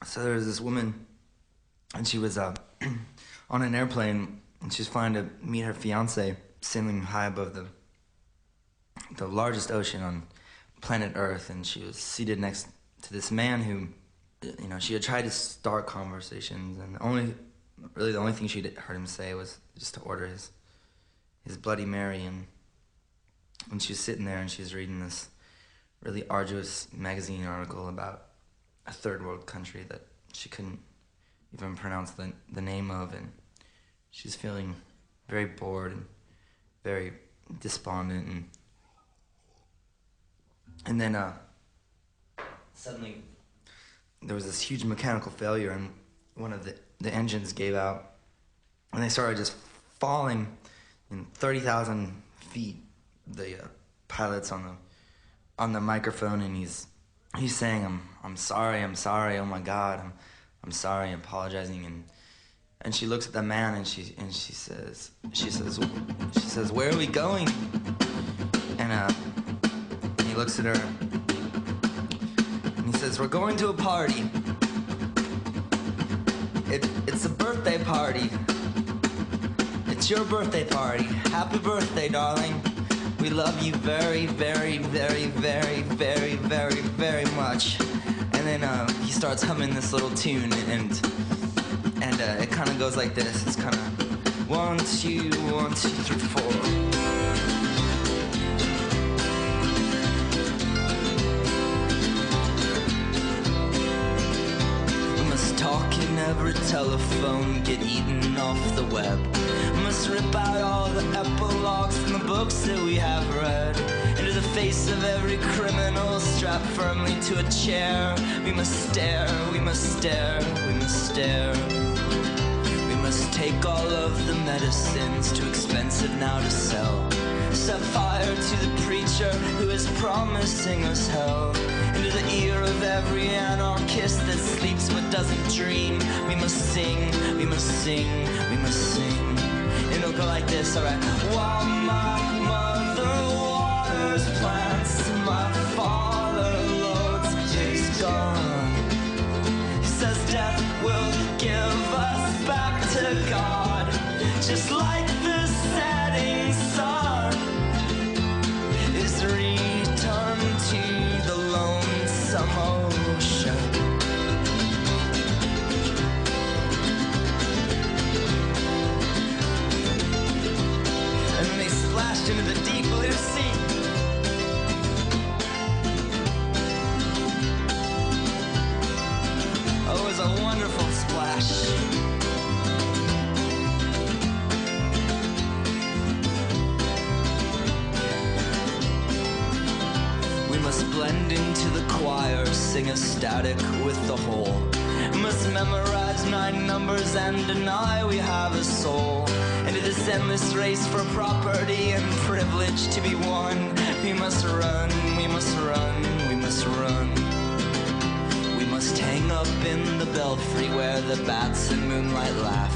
So there was this woman, and she was on an airplane, and she was flying to meet her fiance, sailing high above the largest ocean on planet Earth, and she was seated next to this man who, you know, she had tried to start conversations, and the only thing she'd heard him say was just to order his Bloody Mary. And when she was sitting there and she was reading this really arduous magazine article about a third world country that she couldn't even pronounce the name of, and she's feeling very bored and very despondent, and then suddenly there was this huge mechanical failure, and one of the engines gave out, and they started just falling in 30,000 feet. The pilot's on the microphone, and he's saying, I'm sorry, oh my God, I'm sorry, I'm apologizing, and she looks at the man, and she says, where are we going? And he looks at her, and he says, we're going to a party. It's a birthday party. It's your birthday party. Happy birthday, darling. We love you very, very, very, very, very, very, very much. And then he starts humming this little tune, and it kind of goes like this. It's kind of 1, 2, 1, 2, 3, 4. Every telephone, get eaten off the web. Must rip out all the epilogues from the books that we have read. Into the face of every criminal strapped firmly to a chair. We must stare, we must stare, we must stare. We must take all of the medicines, too expensive now to sell. Set fire to the preacher who is promising us hell. Into the ear of every anarchist that sleeps but doesn't dream. We must sing, we must sing, we must sing. And it'll go like this, alright. While my mother waters plants, my father loads his gun. He says death will give us back to God, just like the setting sun is return to the lonesome ocean. And then they splashed into the deep blue sea. Oh, it was a wonderful splash. Must blend into the choir, sing a static with the whole. Must memorize 9 numbers and deny we have a soul. Into this endless race for property and privilege to be won. We must run, we must run, we must run. We must hang up in the belfry where the bats in moonlight laugh.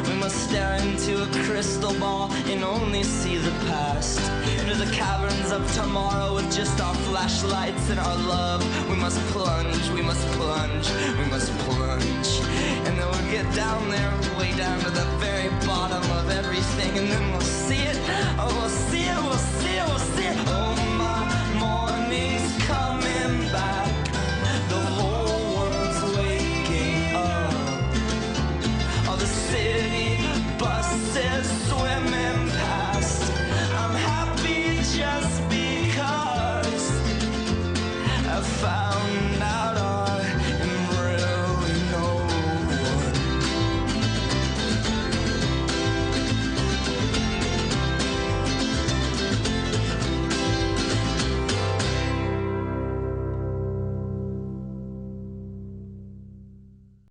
We must stare into a crystal ball and only see the past. Into the caverns of tomorrow with just our flashlights and our love. We must plunge, we must plunge, we must plunge. And then we'll get down there, way down to the very bottom of everything. And then we'll see it, oh we'll see